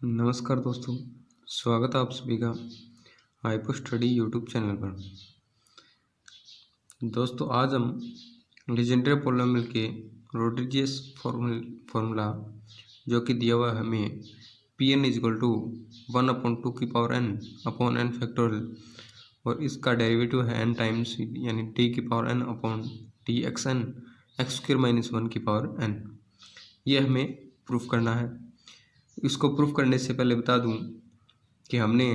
नमस्कार दोस्तों, स्वागत है आप सभी का हाइपो स्टडी यूट्यूब चैनल पर। दोस्तों आज हम लीजेंड्रे पॉलिनोमियल के रोड्रिजियस फॉर्मूला जो कि दिया हुआ है हमें पी एन इजक्वल टू 1/2 की power n upon n factorial और इसका डेरिवेटिव है एन टाइम्स यानी डी की power n upon d x n x square minus 1 की पावर एन। ये हमें प्रूफ करना है। इसको प्रूफ करने से पहले बता दूं कि हमने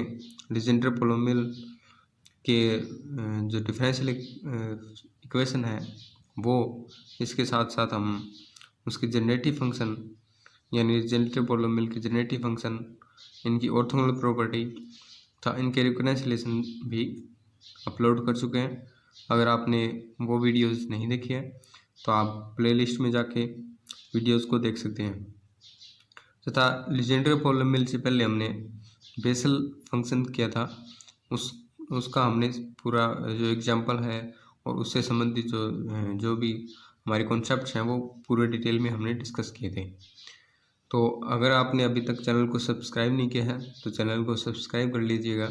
लीजेंड्रे पॉलिनोमियल के जो डिफरेंशियल इक्वेशन है वो इसके साथ साथ हम उसके जनरेटिव फंक्शन यानी लीजेंड्रे पॉलिनोमियल के जनरेटिव फंक्शन, इनकी ऑर्थोगोनल प्रॉपर्टी था, इनके रिकॉन्सिलिएशन भी अपलोड कर चुके हैं। अगर आपने वो वीडियोस नहीं देखी है तो आप प्लेलिस्ट में जाके वीडियोस को देख सकते हैं। तथा लीजेंड्रे पॉलिनोमियल से पहले हमने बेसल फंक्शन किया था, उसका हमने पूरा जो एग्जांपल है और उससे संबंधित जो भी हमारे कॉन्सेप्ट्स हैं वो पूरे डिटेल में हमने डिस्कस किए थे। तो अगर आपने अभी तक चैनल को सब्सक्राइब नहीं किया है तो चैनल को सब्सक्राइब कर लीजिएगा,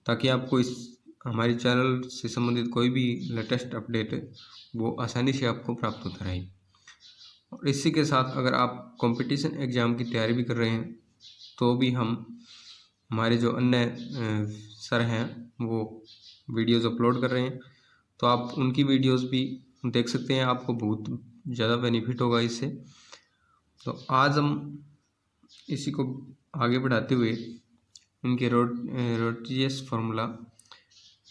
ताकि आपको इस हमारे चैनल से संबंधित कोई भी लेटेस्ट अपडेट वो आसानी से आपको प्राप्त होता रहे। और इसी के साथ अगर आप कंपटीशन एग्ज़ाम की तैयारी भी कर रहे हैं तो भी हम हमारे जो अन्य सर हैं वो वीडियोस अपलोड कर रहे हैं, तो आप उनकी वीडियोस भी देख सकते हैं। आपको बहुत ज़्यादा बेनिफिट होगा इससे। तो आज हम इसी को आगे बढ़ाते हुए इनके रोड्रिजियस फार्मूला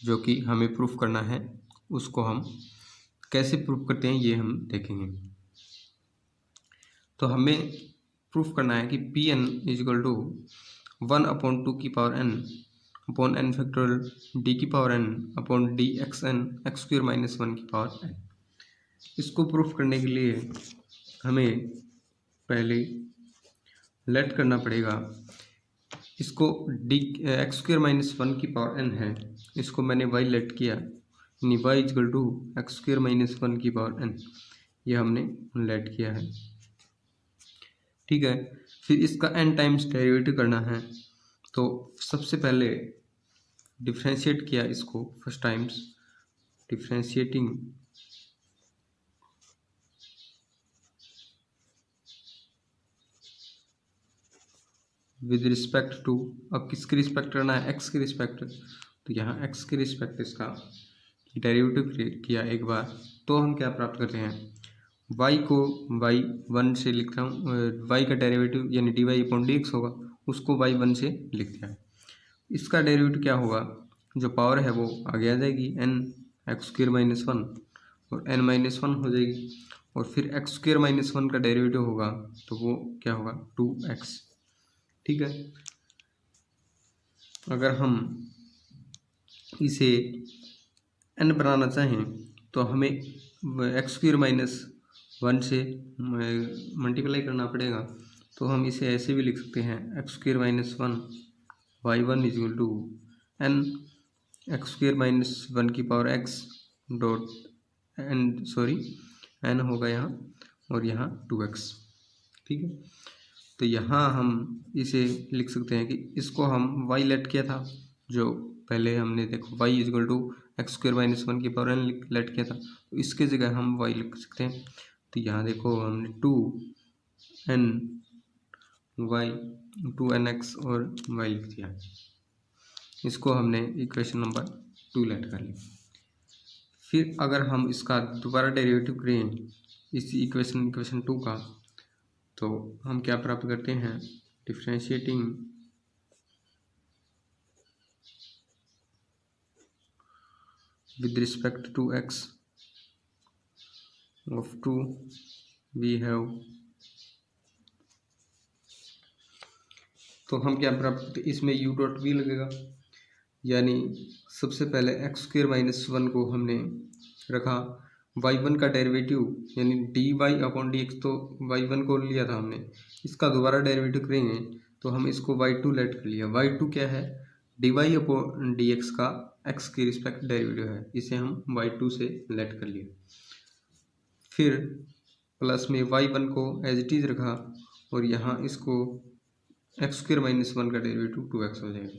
जो कि हमें प्रूफ करना है उसको हम कैसे प्रूफ करते हैं ये हम देखेंगे। तो हमें प्रूफ करना है कि पी एन इजक्वल टू 1/2 की power n upon n factorial d की power n upon d x n x square minus 1 की पावर एन। इसको प्रूफ करने के लिए हमें पहले लेट करना पड़ेगा। इसको डी एक्स स्क्र माइनस 1 की पावर एन है, इसको मैंने वाई लेट किया, यानी y equal to x square minus 1 की पावर एन, ये हमने लेट किया है। ठीक है, फिर इसका n टाइम्स डेरिवेटिव करना है। तो सबसे पहले डिफ्रेंशिएट किया इसको first times, differentiating with respect to, अब किसके रिस्पेक्ट करना है, x के रिस्पेक्ट, तो यहाँ x के रिस्पेक्ट इसका डेरिवेटिव किया एक बार, तो हम क्या प्राप्त करते हैं, y को y1 से लिखता हूँ, y का डेरिवेटिव यानी dy अपॉन डी एक्स होगा, उसको y1 से लिख दिया। इसका डेरिवेटिव क्या होगा, जो पावर है वो आगे आ जाएगी n एक्स स्क्र माइनस 1 और n माइनस 1 हो जाएगी, और फिर एक्स स्क्र माइनस 1 का डेरिवेटिव होगा तो वो क्या होगा 2x। ठीक है, अगर हम इसे n बनाना चाहें तो हमें एक्स स्क्र माइनस 1 से मल्टीप्लाई करना पड़ेगा। तो हम इसे ऐसे भी लिख सकते हैं, x square minus 1 y1 equal to n x square minus 1 की पावर x डॉट n होगा यहाँ और यहाँ 2x। ठीक है, तो यहाँ हम इसे लिख सकते हैं कि इसको हम y लेट किया था, जो पहले हमने देखो y equal to x square minus 1 की पावर n लेट किया था, तो इसके जगह हम y लिख सकते हैं। तो यहाँ देखो हमने 2nx और y लिख दिया, इसको हमने इक्वेशन नंबर 2 लेट कर लिया। फिर अगर हम इसका दोबारा डेरिवेटिव करें इसी इक्वेशन 2 का, तो हम क्या प्राप्त करते हैं, differentiating with respect to x of 2 we have, तो हम क्या प्राप्त करते हैं, इसमें u डॉट v लगेगा, यानी सबसे पहले एक्स स्क्र माइनस 1 को हमने रखा, y1 का डेरिवेटिव यानी dy अपॉन डी एक्स, तो y1 को लिया था हमने, इसका दोबारा डेरिवेटिव करेंगे तो हम इसको y2 लेट कर लिया। y2 क्या है, dy अपॉन डी एक्स का x के रिस्पेक्ट डेरिवेटिव है, इसे हम y2 से लेट कर लिया। फिर प्लस में y1 को एज इट इज रखा और यहाँ इसको एक्स स्क्वायर माइनस वन का डेरिवेटिव 2x हो जाएगा,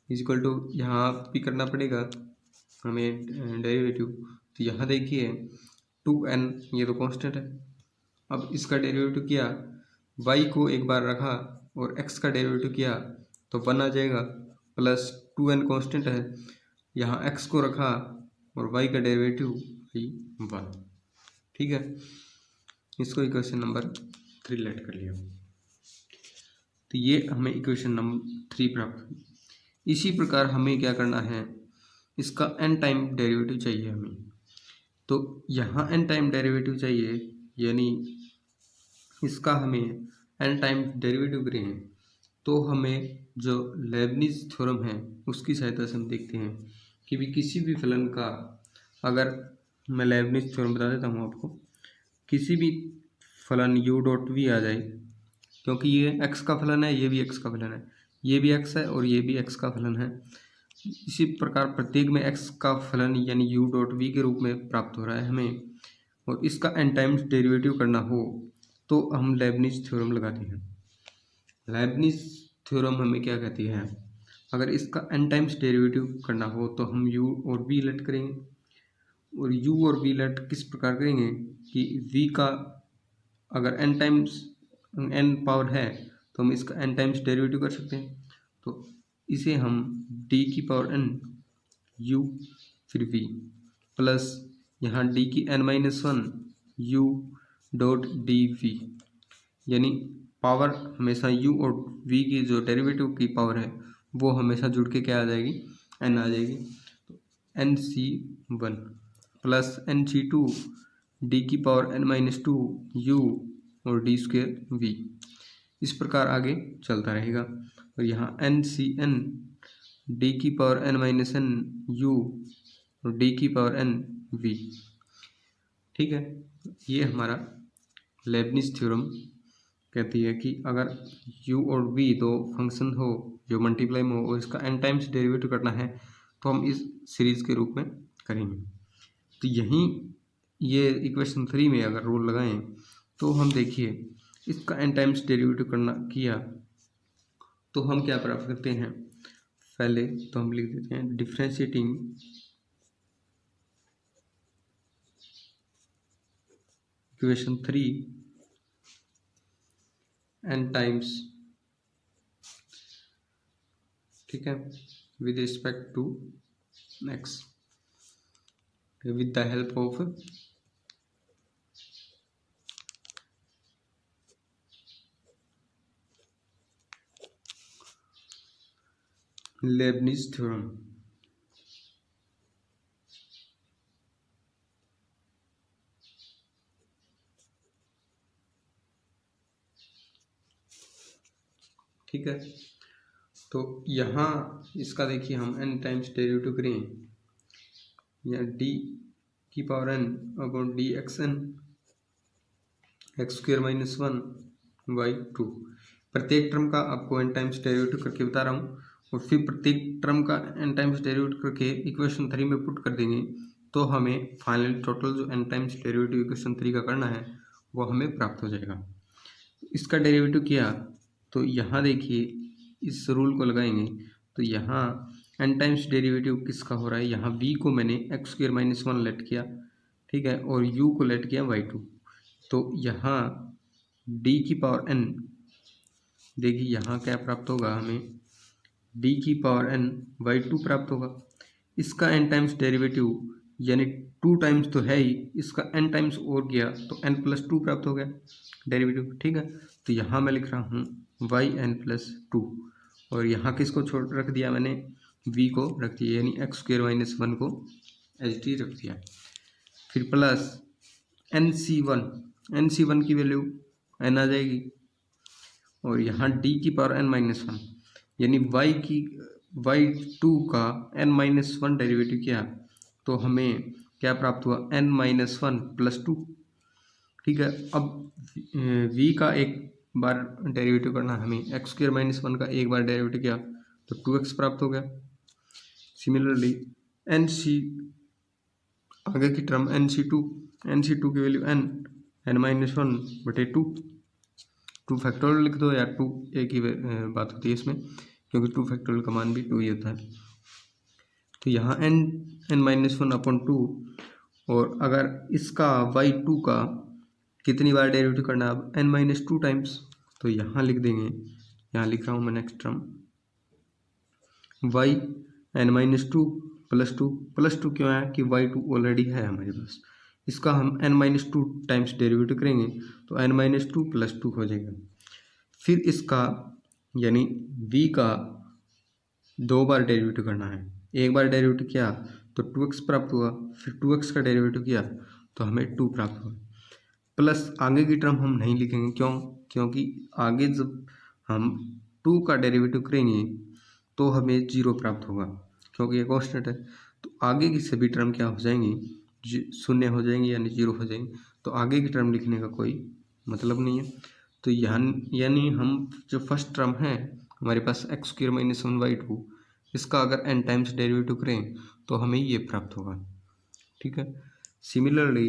इक्वल टू यहाँ भी करना पड़ेगा हमें डेरिवेटिव। तो यहाँ देखिए 2n ये तो कांस्टेंट है। अब इसका डेरिवेटिव किया, y को एक बार रखा और x का डेरिवेटिव किया तो 1 आ जाएगा, प्लस 2n कांस्टेंट है, यहाँ x को रखा और y का डेरिवेटिव 1। ठीक है, इसको इक्वेशन नंबर 3 लेट कर लिया। तो ये हमें इक्वेशन नंबर 3 प्राप्त हुई। इसी प्रकार हमें क्या करना है, इसका n टाइम डेरिवेटिव चाहिए हमें। तो यहाँ n टाइम डेरिवेटिव चाहिए, यानी इसका हमें n टाइम डेरिवेटिव करें तो हमें जो लेबनिज थ्योरम है उसकी सहायता से हम देखते हैं कि भी किसी भी फलन का, अगर मैं लेबनिज थ्योरम बता देता हूँ आपको, किसी भी फलन u डॉट v आ जाए, क्योंकि ये x का फलन है, ये भी x का फलन है, ये भी x है और ये भी x का फलन है, इसी प्रकार प्रत्येक में x का फलन यानी u डॉट v के रूप में प्राप्त हो रहा है हमें, और इसका n टाइम्स डेरिवेटिव करना हो तो हम लेबनिज थ्योरम लगाते हैं। लेबनिज थ्योरम हमें क्या कहती है, अगर इसका n टाइम्स डेरिवेटिव करना हो तो हम u और v लेट करेंगे, और u और v लेट किस प्रकार करेंगे कि v का अगर n टाइम्स n पावर है तो हम इसका n टाइम्स डेरिवेटिव कर सकते हैं। तो इसे हम d की पावर n u फिर v प्लस यहाँ d की n-1 u dot d v, यानी पावर हमेशा u और v की जो डेरिवेटिव की पावर है वो हमेशा जुड़ के क्या आ जाएगी, n आ जाएगी। तो nc1 प्लस nc2 d की पावर n-2 u और d स्क्वेयर v, इस प्रकार आगे चलता रहेगा। और यहाँ ncn d की पावर n-n u और d की पावर n v। ठीक है, ये हमारा लेबनिज थ्योरम कहती है कि अगर u और v दो फंक्शन हो जो मल्टीप्लाई में हो और इसका n टाइम्स डेरिवेटिव करना है तो हम इस सीरीज के रूप में करेंगे। तो यहीं ये इक्वेशन 3 में अगर रूल लगाएं तो हम देखिए इसका n टाइम्स डेरिवेटिव करना किया तो हम क्या प्राप्त करते हैं, पहले तो हम लिख देते हैं डिफ्रेंशिएटिंग इक्वेशन 3 n टाइम्स, ठीक है, with respect to x with the help of Leibniz theorem. ठीक है, तो यहाँ इसका देखिए हम n टाइम्स डेरिवेटिव करें, या d की power n upon d x n x square minus 1 by 2, प्रत्येक टर्म का आपको n टाइम्स डेरिवेटिव करके बता रहा हूँ, और फिर प्रत्येक टर्म का n टाइम्स डेरिवेटिव करके इक्वेशन 3 में पुट कर देंगे तो हमें फाइनल टोटल जो n टाइम्स डेरिवेटिव इक्वेशन 3 का करना है वो हमें प्राप्त हो जाएगा। इसका डेरिवेटिव किया तो यहाँ देखिए इस रूल को लगाएंगे तो यहाँ n टाइम्स डेरिवेटिव किसका हो रहा है, यहाँ v को मैंने एक्स स्क्वेयर माइनस 1 लेट किया, ठीक है, और u को लेट किया y2। तो यहाँ d की पावर n, देखिए यहाँ क्या प्राप्त होगा हमें, d की पावर n y2 प्राप्त होगा। इसका n टाइम्स डेरिवेटिव यानी 2 टाइम्स तो है ही, इसका n टाइम्स और गया तो n+2 प्राप्त हो गया डेरिवेटिव। ठीक है, तो यहाँ मैं लिख रहा हूँ yn+2, और यहाँ किसको छोड़ रख दिया मैंने, v को रख दिया, यानी एक्स स्क्वेयर माइनस 1 को एच डी रख दिया। फिर प्लस nc1 की वैल्यू n आ जाएगी, और यहाँ d की पावर n-1 यानी y2 का n-1 डेरिवेटिव किया तो हमें क्या प्राप्त हुआ, n-1+2। ठीक है, अब v का एक बार डेरिवेटिव करना हमें, एक्स स्क्वेयर माइनस 1 का एक बार डेरिवेटिव किया तो 2x प्राप्त हो गया। सिमिलरली आगे की टर्म nc2 की वैल्यू n-1/2, 2 फैक्टोरियल लिख दो या 2, एक ही बात होती है इसमें, क्योंकि 2 फैक्टोरियल का मान भी 2 ही होता है। तो यहाँ n-1/2, और अगर इसका y2 का कितनी बार डेरिवेटिव करना है, अब n-2 टाइम्स, तो यहाँ लिख देंगे, यहाँ लिख रहा हूँ मैं नेक्स्ट टर्म y n-2 +2 क्यों है कि y2 ऑलरेडी है हमारे पास, इसका हम n-2 टाइम्स डेरिवेटिव करेंगे तो n-2 + 2 हो जाएगा। फिर इसका यानी v का 2 बार डेरिवेटिव करना है, एक बार डेरिवेटिव किया तो 2x प्राप्त हुआ, फिर 2x का डेरिवेटिव किया तो हमें 2 प्राप्त हुआ, प्लस आगे की टर्म हम नहीं लिखेंगे, क्योंकि आगे जब हम 2 का डेरिवेटिव करेंगे तो हमें 0 प्राप्त होगा, क्योंकि ये कांस्टेंट है। तो आगे की सभी टर्म क्या हो जाएंगी, 0 हो जाएंगी यानी 0 हो जाएंगी, तो आगे की टर्म लिखने का कोई मतलब नहीं है। तो यानी हम जो फर्स्ट टर्म है हमारे पास x² - 1/2, इसका अगर n टाइम्स डेरिवेटिव करें तो हमें ये प्राप्त होगा। ठीक है, सिमिलरली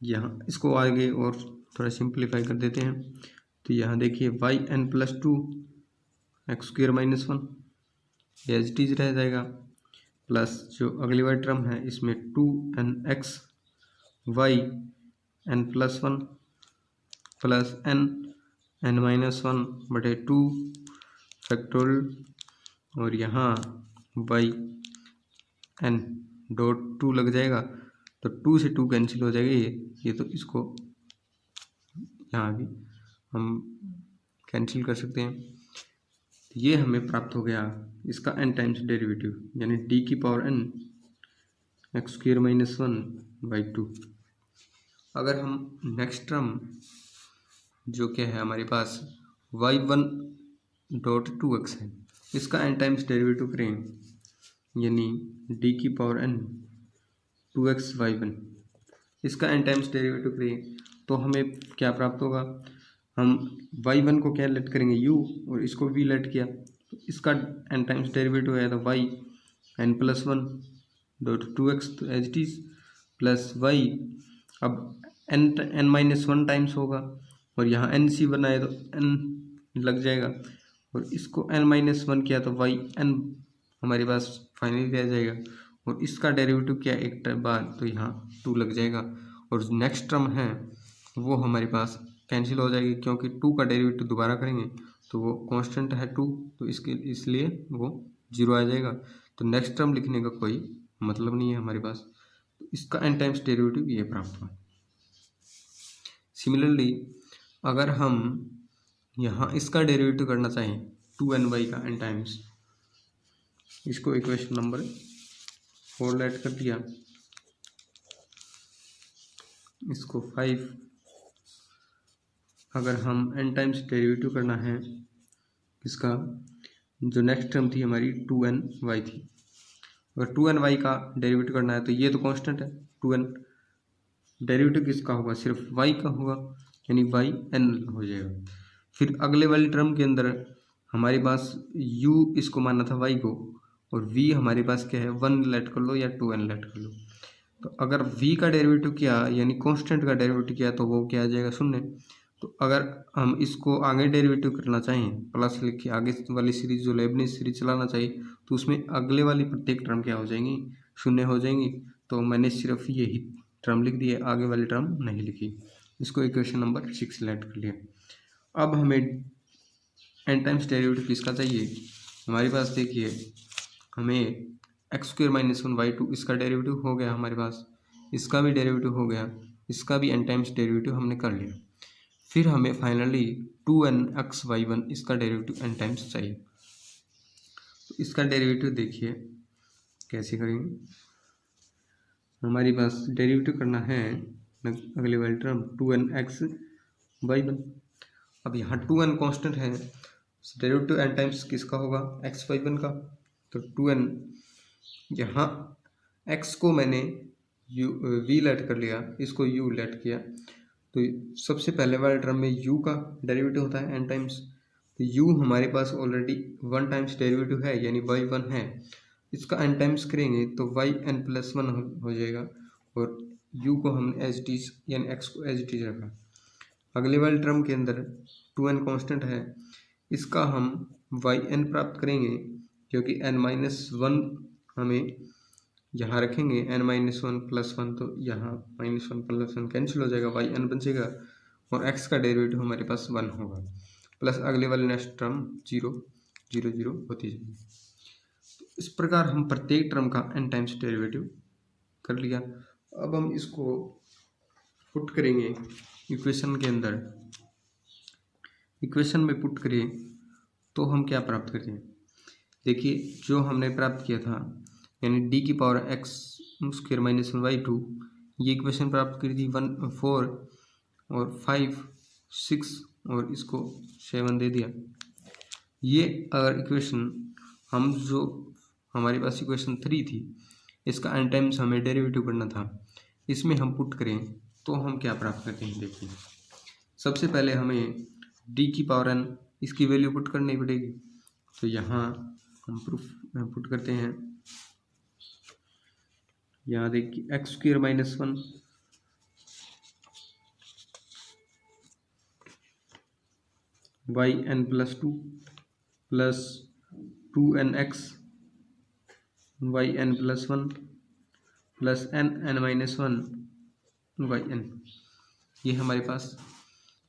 यहाँ इसको आगे और थोड़ा सिंप्लीफाई कर देते हैं। तो यहाँ देखिए yn + 2 x² - 1 as it is रह जाएगा, प्लस जो अगली वाली टर्म है इसमें 2nx y n + 1 plus n-1/2 factorial, और यहाँ y n.2 लग जाएगा, तो 2 से 2 कैंसिल हो जाएगा ये तो इसको यहाँ भी हम कैंसिल कर सकते हैं। ये हमें प्राप्त हो गया इसका n टाइम्स डेरिवेटिव, यानी d⁴n x² - 1/2। अगर हम नेक्स्ट टर्म जो क्या है हमारे पास y1.2x है, इसका n टाइम्स डेरिवेटिव करें, यानी d⁴n 2xy1, इसका n टाइम्स डेरिवेटिव करें तो हमें क्या प्राप्त होगा, हम y1 को क्या लेट करेंगे u, और इसको v लेट किया तो इसका n टाइम्स डेरिवेटिव है तो y n + 1.2x तो as it is, plus y अब n-1 टाइम्स होगा, और यहाँ n बनाए तो n लग जाएगा, और इसको n-1 किया तो y n हमारे पास फाइनली रह जाएगा, और इसका डेरिवेटिव क्या एक बार तो यहाँ 2 लग जाएगा, और नेक्स्ट टर्म है वो हमारे पास कैंसिल हो जाएगी, क्योंकि 2 का डेरिवेटिव दोबारा करेंगे तो वो कांस्टेंट है 2, तो इसलिए वो 0 आ जाएगा। तो नेक्स्ट टर्म लिखने का कोई मतलब नहीं है हमारे पास, तो इसका n टाइम्स डेरिवेटिव ये प्राप्त हुआ। सिमिलरली अगर हम यहाँ इसका डेरिवेटिव करना चाहें 2ny का n टाइम्स, इसको इक्वेशन नंबर 4 लेट कर दिया, इसको 5, अगर हम n टाइम्स डेरिवेटिव करना है इसका, जो नेक्स्ट टर्म थी हमारी 2ny थी, अगर 2ny का डेरिवेटिव करना है तो ये तो कांस्टेंट है 2n, डेरिवेटिव किसका होगा, सिर्फ y का होगा, यानी yn हो जाएगा। फिर अगले वाली टर्म के अंदर हमारे पास u इसको मानना था y को, और v हमारे पास क्या है 1 लेट कर लो या 2n लेट कर लो। तो अगर v का डेरिवेटिव किया यानी कांस्टेंट का डेरिवेटिव किया तो वो क्या आ जाएगा 0। तो अगर हम इसको आगे डेरिवेटिव करना चाहें, प्लस लिख के आगे वाली सीरीज जो लेबनिज सीरीज चलाना चाहिए, तो उसमें अगले वाली प्रत्येक टर्म क्या हो जाएंगी, 0 हो जाएंगी। तो मैंने सिर्फ यही टर्म लिख दिए, आगे वाली टर्म नहीं लिखी, इसको इक्वेशन नंबर 6 सेलेक्ट कर लिया। अब हमें n टाइम्स डेरिवेटिव किसका चाहिए, हमारे पास देखिए हमें x² - 1/2 इसका डेरिवेटिव हो गया हमारे पास, इसका भी डेरिवेटिव हो गया, इसका भी n टाइम्स डेरिवेटिव हमने कर लिया। फिर हमें फाइनली 2nxy1 इसका डेरिवेटिव n टाइम्स चाहिए। तो इसका डेरिवेटिव देखिए कैसे करेंगे, हमारे पास डेरिवेटिव करना है अगले वाली टर्म 2nxy1। अब यहाँ 2n कांस्टेंट है, डेरिवेटिव n टाइम्स किसका होगा, xy1 का। तो 2n यहाँ x को मैंने v लेट कर लिया, इसको u लेट किया, तो सबसे पहले वाले टर्म में u का डेरिवेटिव होता है n टाइम्स, तो u हमारे पास ऑलरेडी 1 टाइम्स डेरिवेटिव है यानी y1 है, इसका n टाइम्स करेंगे तो yn + 1 हो जाएगा, और u को हमने एज इट इज यानी x को एज इट इज रखा। अगले वाले टर्म के अंदर 2n कांस्टेंट है, इसका हम yn प्राप्त करेंगे क्योंकि n-1 हमें यहाँ रखेंगे, n-1 + 1 तो यहाँ -1 + 1 कैंसिल हो जाएगा, yn बचेगा और x का डेरिवेटिव हमारे पास 1 होगा, प्लस अगले वाले नेक्स्ट टर्म 0 0 0 होती जाएगी। इस प्रकार हम प्रत्येक टर्म का n टाइम्स डेरिवेटिव कर लिया। अब हम इसको पुट करेंगे इक्वेशन के अंदर। इक्वेशन में पुट करें तो हम क्या प्राप्त करते हैं, देखिए जो हमने प्राप्त किया था यानी d⁻x² - 1/2, ये इक्वेशन प्राप्त करी थी 1 4 और 5 6 और इसको 7 दे दिया। ये अगर इक्वेशन हम जो हमारे पास इक्वेशन 3 थी, इसका n टाइम्स हमें डेरिवेटिव करना था, इसमें हम पुट करें तो हम क्या प्राप्त करते हैं। देखिए सबसे पहले हमें d⁻n इसकी वैल्यू पुट करनी पड़ेगी, तो यहाँ हम प्रूफ पुट करते हैं। यहाँ देखिए x² - 1 yn + 2 plus 2nx yn + 1 plus n-1 yn, ये हमारे पास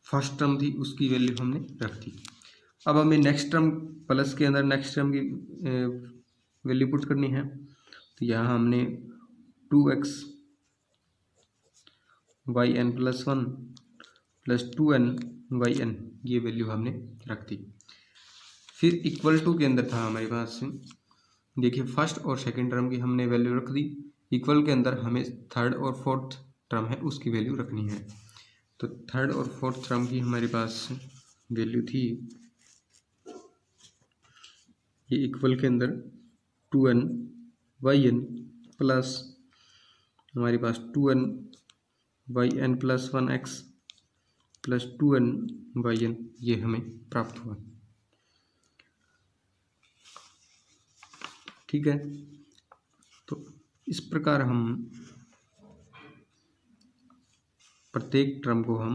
फर्स्ट टर्म थी, उसकी वैल्यू हमने रख दी। अब हमें नेक्स्ट टर्म प्लस के अंदर नेक्स्ट टर्म की वैल्यू पुट करनी है, तो यहाँ हमने 2x yn + 1 plus 2n yn, ये वैल्यू हमने रख दी। फिर इक्वल टू के अंदर था हमारे पास, देखिए फर्स्ट और सेकंड टर्म की हमने वैल्यू रख दी, इक्वल के अंदर हमें थर्ड और फोर्थ टर्म है उसकी वैल्यू रखनी है। तो थर्ड और फोर्थ टर्म की हमारे पास वैल्यू थी, ये इक्वल के अंदर 2n yn प्लस हमारे पास 2n yn + 1x plus 2n yn, ये हमें प्राप्त हुआ। ठीक है, तो इस प्रकार हम प्रत्येक टर्म को हम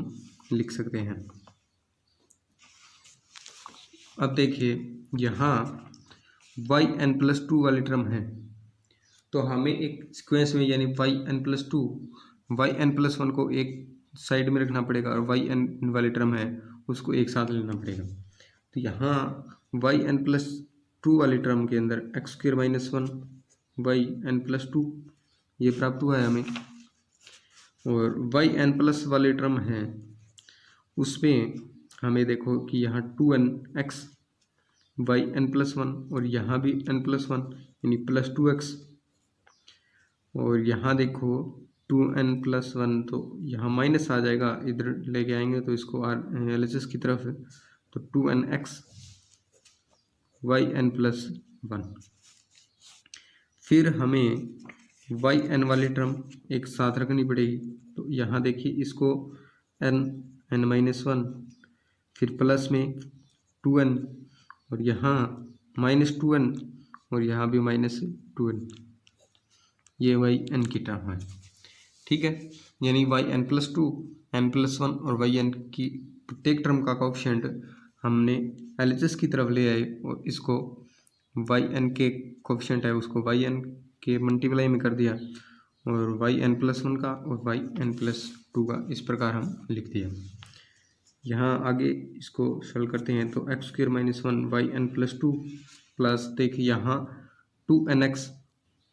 लिख सकते हैं। अब देखिए यहाँ yn + 2 वाली टर्म है, तो हमें एक सीक्वेंस में यानी yn + 2 yn + 1 को एक साइड में रखना पड़ेगा और yn वाली टर्म है उसको एक साथ लेना पड़ेगा। तो यहाँ yn + 2 वाली टर्म के अंदर x² - 1 yn + 2 ये प्राप्त हुआ है हमें, और yn प्लस वाली टर्म है उसमें हमें देखो कि यहाँ 2nx yn + 1 और यहाँ भी n + 1 यानी प्लस 2x, और यहाँ देखो 2n + 1 तो यहाँ माइनस आ जाएगा, इधर लेके आएंगे तो इसको LHS की तरफ है, तो 2nx yn + 1। फिर हमें yn वाली टर्म एक साथ रखनी पड़ेगी, तो यहाँ देखिए इसको n-1 फिर प्लस में 2n और यहाँ -2n और यहाँ भी -2n, ये yn की टर्म है। ठीक है, यानी yn + 2 n + 1 और yn की प्रत्येक टर्म का कोएफिशिएंट हमने LHS की तरफ ले आए और इसको yn के कोएफिशिएंट है उसको yn के मल्टीप्लाई में कर दिया और yn + 1 का और yn + 2 का, इस प्रकार हम लिख दिया। यहाँ आगे इसको सॉल्व करते हैं तो x² - 1 yn + 2 प्लस देखिए यहाँ 2nx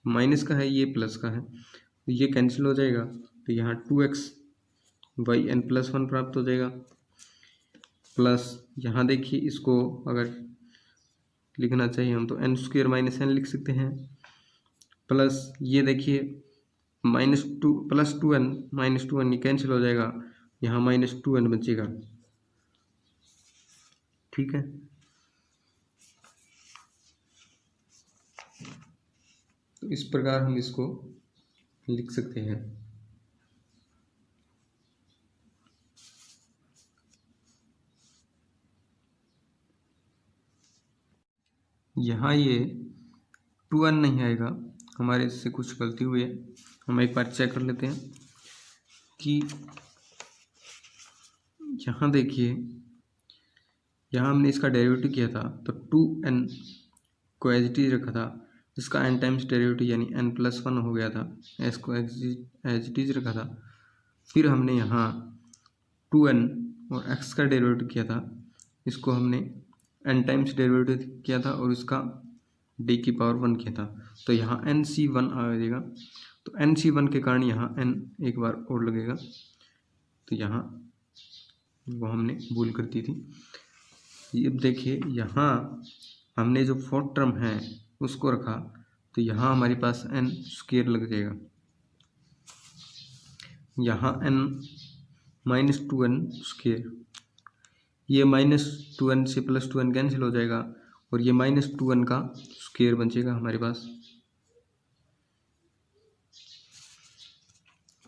माइनस का है, ये प्लस का है, तो ये कैंसिल हो जाएगा, तो यहाँ 2x yn + 1 प्राप्त हो जाएगा, प्लस यहाँ देखिए इसको अगर लिखना चाहिए हम तो n² - n लिख सकते हैं, प्लस ये देखिए -2 + 2n -2n ये कैंसिल हो जाएगा, यहाँ -2n बचेगा। ठीक है, तो इस प्रकार हम इसको लिख सकते हैं। यहाँ ये 2n नहीं आएगा, हमारे से कुछ गलती हुई है, हम एक बार चेक कर लेते हैं कि यहाँ देखिए, यहाँ हमने इसका डेरिवेटिव किया था तो 2n को एज इट इज रखा था, इसका n टाइम्स डेरिवेटिव यानी n+1 हो गया था, s को एज इट इज रखा था। फिर हमने यहाँ 2n और x का डेरिवेटिव किया था, इसको हमने n टाइम्स डेरिवेटिव किया था और इसका d⁻1 किया था, तो यहाँ nc1 आ जाएगा। तो nc1 के कारण यहाँ n एक बार और लगेगा, तो यहाँ वो हमने भूल कर दी थी। अब देखिए यहाँ हमने जो फोर्थ टर्म है उसको रखा, तो यहाँ हमारे पास n² लग जाएगा, यहाँ n-2n², ये -2n से +2n कैंसिल हो जाएगा और ये -2n का स्क्वायर बचेगा हमारे पास,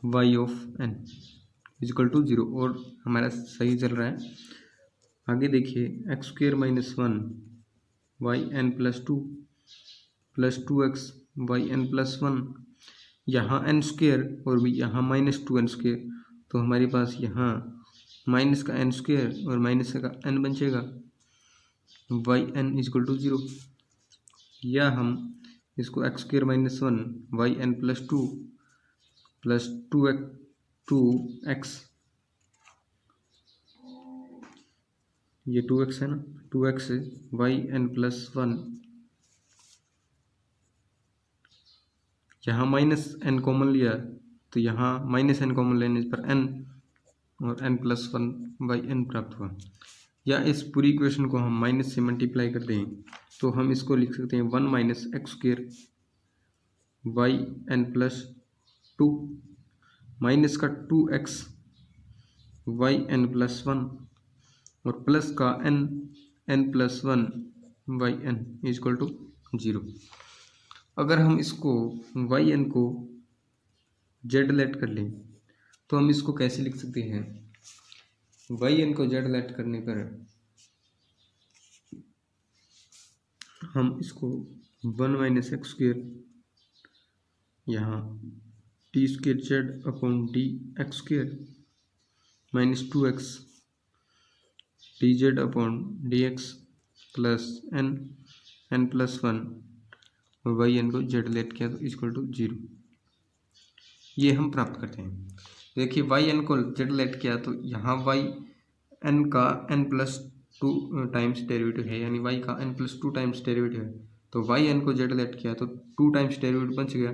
y ऑफ n = 0, और हमारा सही चल रहा है। आगे देखिए x² - 1 yn+2 +2x yn+1, यहाँ n² और भी यहाँ -2n², तो हमारे पास यहाँ माइनस का n² और माइनस का n बचेगा, yn = 0, या हम इसको x² - 1 yn+2 +2x, ये 2x है ना, 2x yn+1, यहाँ -n कॉमन लिया तो यहाँ -n कॉमन लेने पर n और n+1 yn प्राप्त हुआ। या इस पूरी इक्वेशन को हम माइनस से मल्टीप्लाई कर दें तो हम इसको लिख सकते हैं 1 - x² yn+2 माइनस का 2x yn+1 और प्लस का n+1 yn = 0। अगर हम इसको yn को z लेट कर लें तो हम इसको कैसे लिख सकते हैं? yn को z लेट करने पर हम इसको 1 - x² यहाँ d²z/dx² -2x dz/dx plus n+1 और yn को z लेट किया तो = 0, ये हम प्राप्त करते हैं। देखिए yn को z लेट किया तो यहाँ yn का n+2 टाइम्स डेरिवेटिव है, यानी y का n+2 टाइम्स डेरिवेटिव है, तो yn को z लेट किया तो 2 टाइम्स डेरिवेटिव बच गया,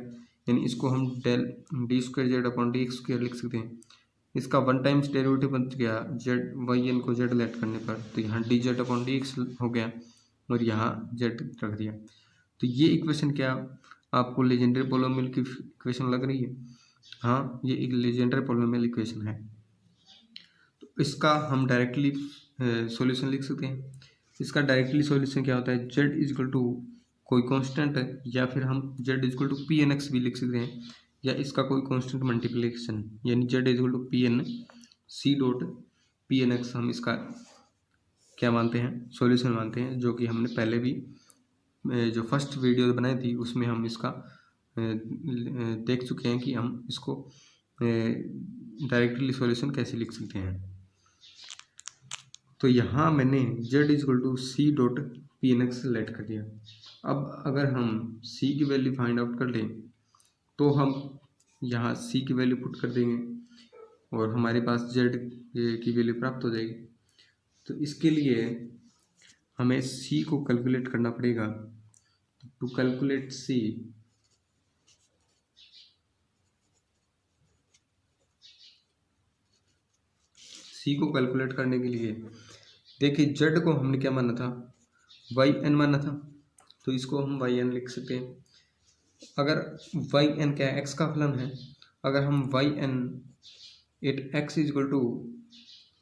यानी इसको हम d²z/dx² लिख सकते हैं। इसका 1 टाइम्स डेरिवेटिव बच गया yn को z लेट करने पर, तो यहाँ dz/dx हो गया और यहाँ z रख दिया। तो ये इक्वेशन क्या आपको लेजेंडरी पॉलिनोमियल की इक्वेशन लग रही है? हाँ, ये एक लेजेंडरी पॉलिनोमियल इक्वेशन है। तो इसका हम डायरेक्टली सॉल्यूशन लिख सकते हैं। इसका डायरेक्टली सॉल्यूशन क्या होता है? z = कोई कांस्टेंट है, या फिर हम z = pnx भी लिख सकते हैं, या इसका कोई कांस्टेंट मल्टीप्लिकेशन, यानी z = pn c.pnx हम इसका क्या मानते हैं? सॉल्यूशन मानते हैं, जो कि हमने पहले भी जो फर्स्ट वीडियो बनाई थी उसमें हम इसका देख चुके हैं कि हम इसको डायरेक्टली सॉल्यूशन कैसे लिख सकते हैं। तो यहाँ मैंने z = c.pnx सेलेक्ट कर दिया। अब अगर हम c की वैल्यू फाइंड आउट कर लें तो हम यहाँ c की वैल्यू पुट कर देंगे और हमारे पास z की वैल्यू प्राप्त हो जाएगी। तो इसके लिए हमें c को कैलकुलेट करना पड़ेगा। टू कैलकुलेट c, को कैलकुलेट करने के लिए देखिए z को हमने क्या माना था? yn माना था, तो इसको हम yn लिख सकते हैं। अगर yn क्या है? x का फलन है। अगर हम yn x =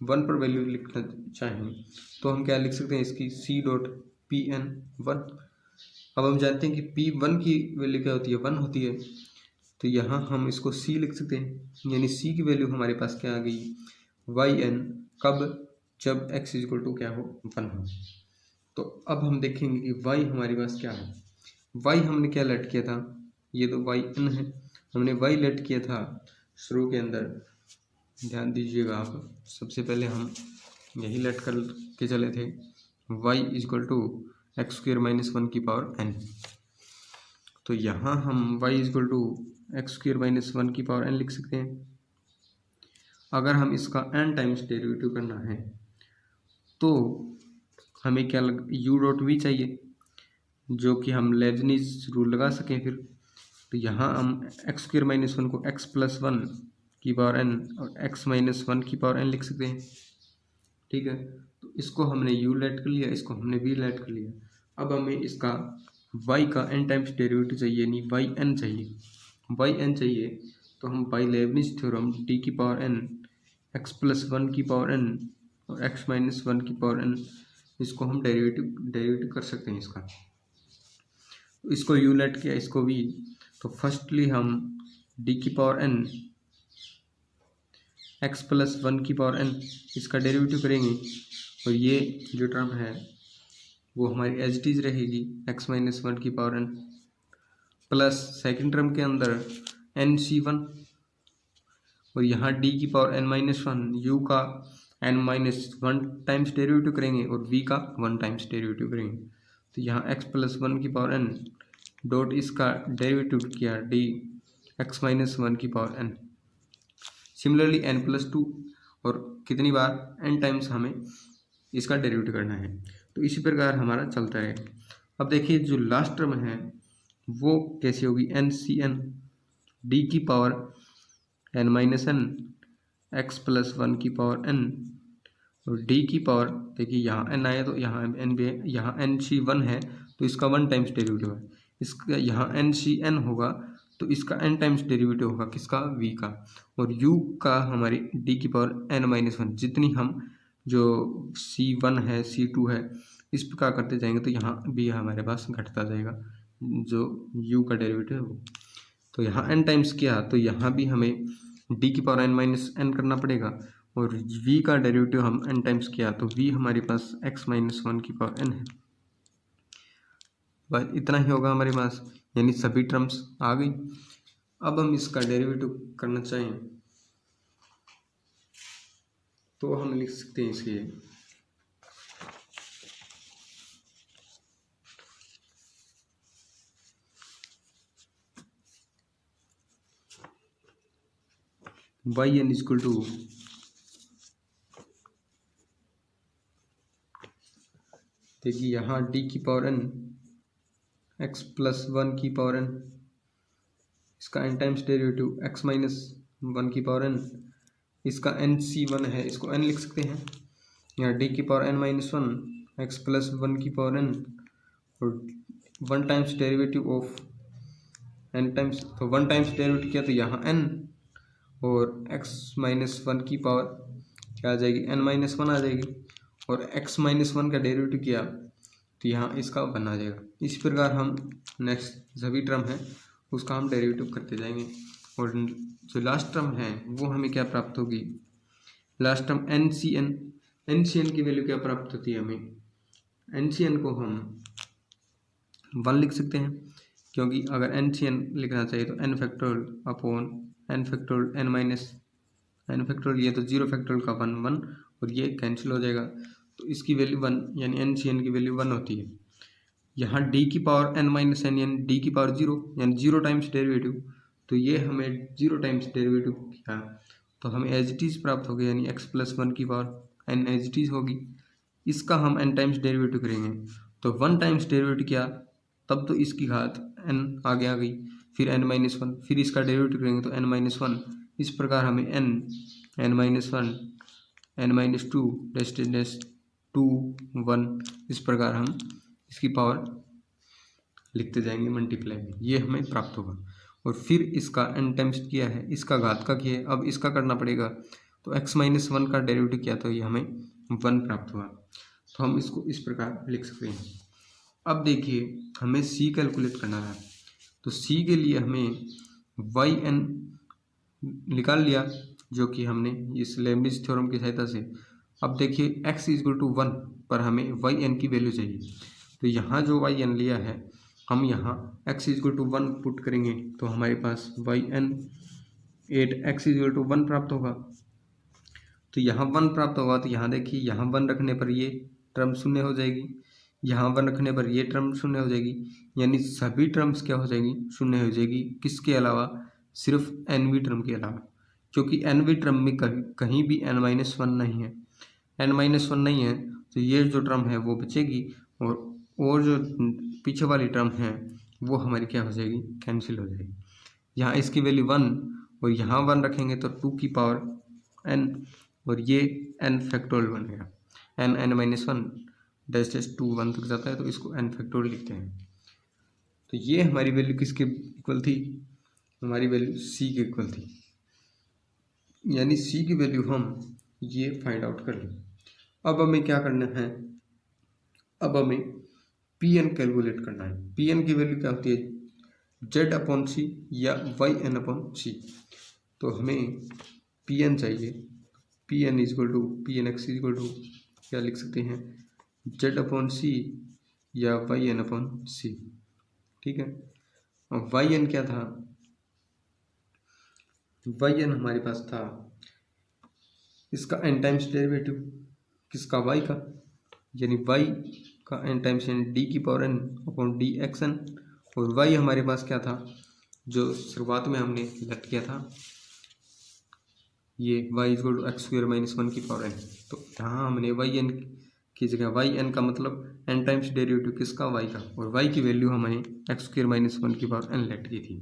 1 पर वैल्यू लिखना चाहें तो हम क्या लिख सकते हैं? इसकी c.pn1। अब हम जानते हैं कि p1 की वैल्यू क्या होती है? 1 होती है, तो यहाँ हम इसको c लिख सकते हैं, यानी c की वैल्यू हमारे पास क्या आ गई? yn कब? जब x = क्या हो? 1 हो। तो अब हम देखेंगे कि y हमारे पास क्या है। y हमने क्या लेट किया था? ये तो yn है, हमने y लेट किया था शुरू के अंदर ध्यान दीजिएगा आप, सबसे पहले हम यही लेट कर के चले थे y equal to x square minus 1 की पावर n। तो यहाँ हम y equal to x square minus 1 की पावर n लिख सकते हैं। अगर हम इसका n टाइम्स डेरिवेटिव करना है तो हमें क्या u डॉट v चाहिए, जो कि हम लेबनिज रूल लगा सकें फिर। तो यहाँ हम एक्स स्क्र माइनस 1 को x प्लस 1 की पावर n और x माइनस 1 की पावर n लिख सकते हैं। ठीक है, तो इसको हमने u लेट कर लिया, इसको हमने v लेट कर लिया। अब हमें इसका y का n टाइम्स डेरिवेटिव चाहिए, यानी yn चाहिए। तो हम बाई लेबनिज थ्योरम d की पावर n x प्लस 1 की पावर n और x माइनस 1 की पावर n, इसको हम डेरिवेटिव कर सकते हैं इसका। तो इसको u लेट किया, इसको v। तो फर्स्टली हम d की पावर n x प्लस 1 की पावर n इसका डेरिवेटिव करेंगे, और ये जो टर्म है वो हमारी एज इट इज रहेगी x माइनस 1 की power n plus second term के अंदर nc1, और यहाँ d की पावर n माइनस 1 u का n माइनस 1 टाइम्स डेरिवेटिव करेंगे और v का 1 टाइम्स डेरिवेटिव करेंगे। तो यहाँ x प्लस 1 की पावर n डॉट इसका डेरिवेटिव किया d x माइनस 1 की power n। Similarly n plus 2, और कितनी बार n टाइम्स हमें इसका डेरिवेटिव करना है। तो इसी प्रकार हमारा चलता है। अब देखिए जो लास्ट टर्म है वो कैसी होगी, nCn d की power n minus n x plus 1 की पावर n और d की पावर, देखिए यहाँ n आया तो यहाँ n भी है, यहाँ nC1 है तो इसका 1 टाइम्स डेरिवेटिव है, इसका यहाँ nCn होगा तो इसका n टाइम्स डेरिवेटिव होगा किसका, v का। और u का हमारी d की पावर n माइनस 1, जितनी हम जो c1 है c2 है इस प्रकार करते जाएंगे तो यहाँ भी हमारे पास घटता जाएगा जो u का डेरिवेटिव है वो। तो यहाँ n टाइम्स किया तो यहाँ भी हमें d की पावर n माइनस n करना पड़ेगा, और v का डेरिवेटिव हम n टाइम्स किया तो v हमारे पास x माइनस 1 की पावर n है। बस इतना ही होगा हमारे पास, यानी सभी टर्म्स आ गई। अब हम इसका डेरिवेटिव करना चाहें तो हम लिख सकते हैं इसके yn इक्वल टू देखिए यहाँ d की पावर n x प्लस 1 की पावर n, इसका n times derivative x minus 1 की पावर n, इसका nC1 है इसको n लिख सकते हैं। यहाँ d की power n minus 1 x plus 1 की पावर n और 1 times derivative of n times, तो 1 टाइम्स डेरिवेटिव किया तो यहाँ n और x माइनस 1 की पावर क्या आ जाएगी, n माइनस 1 आ जाएगी, और x माइनस 1 का डेरिवेटिव किया तो यहाँ इसका 1 आ जाएगा। इस प्रकार हम नेक्स्ट सभी टर्म है उसका हम डेरिवेटिव करते जाएंगे, और जो लास्ट टर्म है वो हमें क्या प्राप्त होगी, लास्ट टर्म nCn की वैल्यू क्या प्राप्त होती है हमें, nCn को हम 1 लिख सकते हैं, क्योंकि अगर nCn लिखना चाहिए तो n factorial upon n factorial n minus n factorial, ये तो 0 फैक्टोरियल का 1 1 और ये कैंसिल हो जाएगा तो इसकी वैल्यू 1, यानी nCn की वैल्यू 1 होती है। यहाँ d की पावर n माइनस n यानी d की पावर 0 यानी 0 टाइम्स डेरिवेटिव, तो ये हमें 0 टाइम्स डेरिवेटिव किया तो हमें एज इट इज प्राप्त हो गया, यानी x प्लस 1 की power n as it is होगी। इसका हम n टाइम्स डेरिवेटिव करेंगे तो 1 टाइम्स डेरिवेटिव किया तब तो इसकी घात n आगे आ गई, फिर n माइनस 1, फिर इसका डेरिवेटिव करेंगे तो n माइनस 1। इस प्रकार हमें n माइनस 1 n माइनस 2 डेस्टिनेस 2 1 इस प्रकार हम इसकी पावर लिखते जाएंगे मल्टीप्लाई में, ये हमें प्राप्त होगा। और फिर इसका n टाइम्स किया है, इसका घात का किया है, अब इसका करना पड़ेगा तो x माइनस 1 का डेरिवेटिव किया तो ये हमें 1 प्राप्त हुआ। तो हम इसको इस प्रकार लिख सकते हैं। अब देखिए हमें c कैलकुलेट करना है, तो c के लिए हमें yn निकाल लिया जो कि हमने इस लेबनिज थ्योरम की सहायता से। अब देखिए x इक्वल टू 1 पर हमें yn की वैल्यू चाहिए, तो यहाँ जो yn लिया है हम यहाँ x इक्वल टू 1 पुट करेंगे तो हमारे पास yn 8x इक्वल टू 1 प्राप्त होगा। तो यहाँ 1 प्राप्त होगा। तो यहाँ देखिए, यहाँ 1 रखने पर ये टर्म शून्य हो जाएगी, यहाँ 1 रखने पर ये टर्म शून्य हो जाएगी, यानी सभी टर्म्स क्या हो जाएगी, शून्य हो जाएगी। किसके अलावा, सिर्फ nवीं टर्म के अलावा, क्योंकि nवीं टर्म में कहीं भी n-1 नहीं है, n-1 नहीं है, तो ये जो टर्म है वो बचेगी, और जो पीछे वाली टर्म है वो हमारी क्या हो जाएगी, कैंसिल हो जाएगी। यहाँ इसकी वैल्यू 1 और यहाँ 1 रखेंगे तो 2 की पावर n, और ये n फैक्टोरियल बनेगा, n-1 डैश 2 1 तक जाता है, तो इसको n फैक्टोरियल लिखते हैं। तो ये हमारी वैल्यू किसके इक्वल थी, हमारी वैल्यू c के इक्वल थी, यानी c की वैल्यू हम ये फाइंड आउट कर लें। अब हमें क्या करना है, अब हमें Pn कैलकुलेट करना है। Pn की वैल्यू क्या होती है, z/c या yn/c। तो हमें Pn चाहिए, Pn equal to Pnx equal to क्या लिख सकते हैं, z/c या yn/c, ठीक है। और yn क्या था, yn हमारे पास था इसका n टाइम्स डेरिवेटिव, किसका, y का, यानी y का n टाइम्स d की पावर n अपॉन dxn, और y हमारे पास क्या था, जो शुरुआत में हमने लेट किया था, ये y इक्वल टू x² - 1 की पावर n। तो यहाँ हमने yn की जगह yn का मतलब n टाइम्स डेरिवेटिव किसका, y का, और y की वैल्यू हमने x² - 1 की पावर n लेट की थी,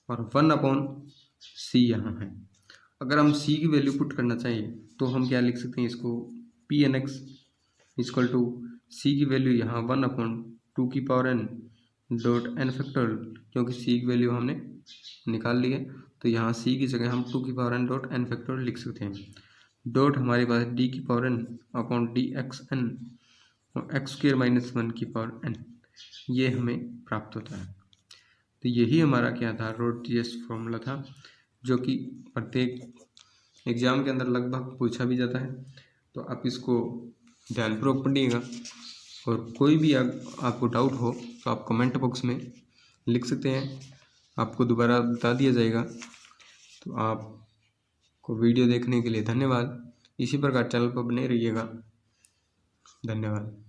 और 1/c यहाँ है। अगर हम c की वैल्यू पुट करना चाहिए तो हम क्या लिख सकते हैं इसको, Pnx इक्वल टू c की वैल्यू यहाँ 1/2 की power n dot n factorial, क्योंकि c की वैल्यू हमने निकाल ली है, तो यहाँ c की जगह हम 2 की power n dot n factorial लिख सकते हैं। डॉट हमारे पास d की पावर n अपॉन dxn और x² - 1 की पावर n, ये हमें प्राप्त होता है। तो यही हमारा क्या था, रोड्रिगस फॉर्मूला था, जो कि प्रत्येक एग्जाम के अंदर लगभग पूछा भी जाता है। तो आप इसको ध्यानपूर्वक पढ़िएगा, और कोई भी आपको डाउट हो तो आप कमेंट बॉक्स में लिख सकते हैं, आपको दोबारा बता दिया जाएगा। तो आपको वीडियो देखने के लिए धन्यवाद। इसी प्रकार चैनल पर बने रहिएगा। धन्यवाद।